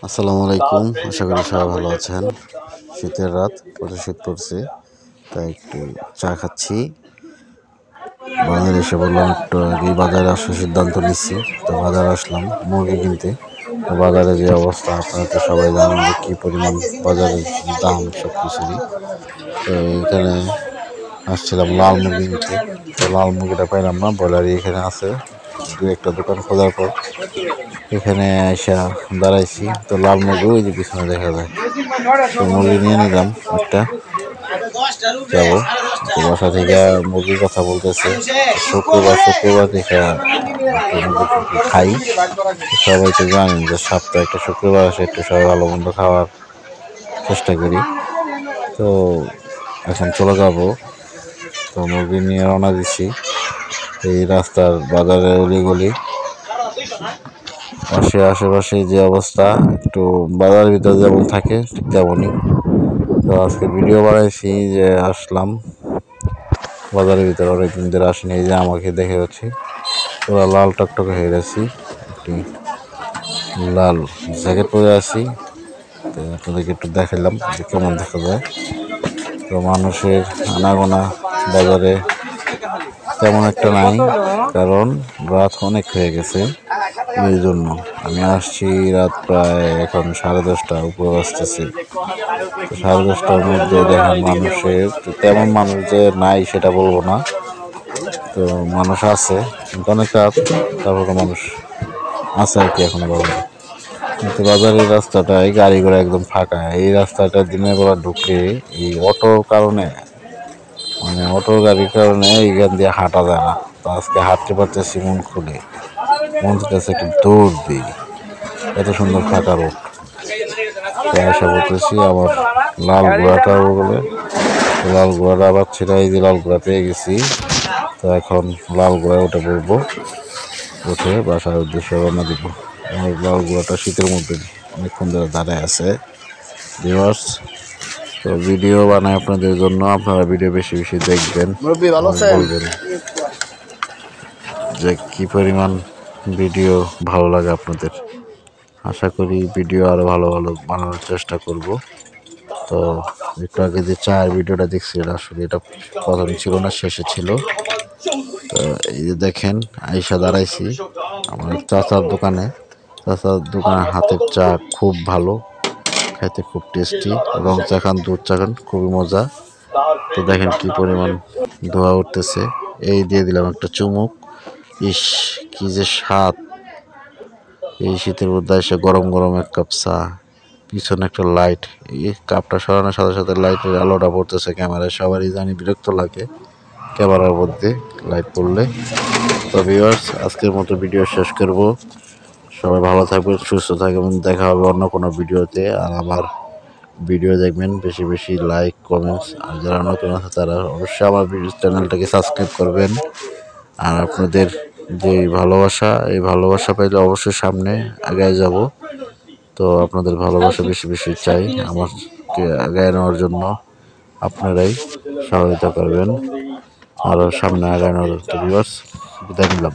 আসসালামু আলাইকুম। আশা করি সবাই ভালো আছেন। শীতের রাত, প্রচুর শীত পড়ছে, তাই একটু চা খাচ্ছি। বাজারে এসে বললাম একটু আগেই বাজারে আসার সিদ্ধান্ত নিচ্ছি। তো বাজারে আসলাম মুরগি কিনতে। তো বাজারে যে অবস্থা আপনারা তো সবাই জানেন যে কী পরিমাণ বাজারের দাম সব কিছুরই। তো এখানে আসছিলাম লাল মুরগি নিতে, তো লাল মুরগিটা পাইলাম না, ব্রয়লারই এখানে আছে। দু একটা দোকান খোঁজার পর এখানে এসে দাঁড়াইছি। তো লাল মুরগি ওই যে পিছনে দেখা যায়, তো মুরগি নিয়ে নিলাম একটা। যাবো তো বাসা থেকে মুরগির কথা বলতেছে, শুক্রবার শুক্রবার দেখে একটু মুরগি খাই। সবাই তো জানেন যে সপ্তাহে একটা শুক্রবার আসে, একটু সবাই ভালো মন্দ খাওয়ার চেষ্টা করি। তো এখন চলে যাবো, তো মুরগি নিয়ে রওনা দিছি। এই রাস্তার বাজারে অলিগলি আশেপাশে যে অবস্থা, একটু বাজারের ভিতরে যেমন থাকে ঠিক তেমনই। তো আজকে ভিডিও বানাইছি যে আসলাম বাজারের ভিতরে, অনেকদিন ধরে আসেনি। এই যে আমাকে দেখে যাচ্ছি পুরো লাল টকটকে হয়ে গেছি, একটি লাল জ্যাকেট পরে আছি। তো আপনাদেরকে একটু দেখালাম যে কেমন দেখা যায়। তো মানুষের আনাগোনা বাজারে তেমন একটা নাই, কারণ রাত অনেক হয়ে গেছে। এই জন্য আমি আসছি রাত প্রায় এখন 10:30 উপরে আসতেছে। 10:30টার মধ্যে দেখেন মানুষের তেমন মানুষ যে নাই সেটা বলবো না, তো মানুষ আছে কিন্তু অনেক রাত, তারপরে মানুষ আছে আর কি এখনো বাজারে। কিন্তু বাজারের রাস্তাটায় গাড়ি ঘোড়া একদম ফাঁকা। এই রাস্তাটা দিনের বেলা ঢুকে এই অটোর কারণে, মানে অটো গাড়ির কারণে এইখান দিয়ে হাঁটা যায় না। তো আজকে হাঁটতে পারতেছি মন খুলে, মন চাইতেছে একটু দৌড় দিই, এত সুন্দর ফাঁকা রোড। তো আশা করতেছি আমার লাল ঘোড়াটা বলে, লাল ঘোড়াটা আবার ছেড়ে এই যে লাল ঘোড়া পেয়ে গেছি। তো এখন লাল ঘোড়ায় উঠে পড়বো, উঠে বাসার উদ্দেশ্যে রওনা দিব। আমার লাল ঘোড়াটা শীতের মধ্যে অনেকক্ষণ ধরে দাঁড়ায় আছে ভিউয়ার্স। তো ভিডিও বানাই আপনাদের জন্য, আপনারা ভিডিও বেশি বেশি দেখবেন, বলবেন যে কী পরিমাণ ভিডিও ভালো লাগে আপনাদের। আশা করি ভিডিও আরও ভালো ভালো বানানোর চেষ্টা করব। তো একটু আগে যে চায়ের ভিডিওটা দেখছি, এটা আসলে এটা প্রথমে ছিল না, শেষে ছিল। তো এই যে দেখেন আইসা দাঁড়াইছি আমার চাচার দোকানে। চাচার দোকানের হাতের চা খুব ভালো, খাইতে খুব টেস্টি, এবং চা খান দুধ চা খান খুবই মজা। তো দেখেন কি পরিমাণ ধোয়া উঠতেছে, এই দিয়ে দিলাম একটা চুমুক। ইস কি যে স্বাদ! এই শীতের মধ্যে এসে গরম গরম এক কাপ চা, পিছনে একটা লাইট, এই কাপটা সরানোর সাথে সাথে লাইটের আলোটা পড়তেছে ক্যামেরায়, সবারই জানি বিরক্ত লাগে ক্যামেরার মধ্যে লাইট পড়লে। তো ভিউয়ার্স, আজকের মতো ভিডিও শেষ করব। সবাই ভালো থাকবেন, সুস্থ থাকবেন, দেখা হবে অন্য কোনো ভিডিওতে। আর আমার ভিডিও দেখবেন, বেশি বেশি লাইক কমেন্টস, আর যারা নতুন আছে তারা অবশ্যই আমার চ্যানেলটাকে সাবস্ক্রাইব করবেন। আর আপনাদের যে ভালোবাসা, এই ভালোবাসা পাইলে অবশ্যই সামনে আগায় যাব। তো আপনাদের ভালোবাসা বেশি বেশি চাই, আমাকে আগায় নেওয়ার জন্য আপনারাই সহায়তা করবেন আরও সামনে আগানোর। ভিউয়ার্স, বিদায় নিলাম।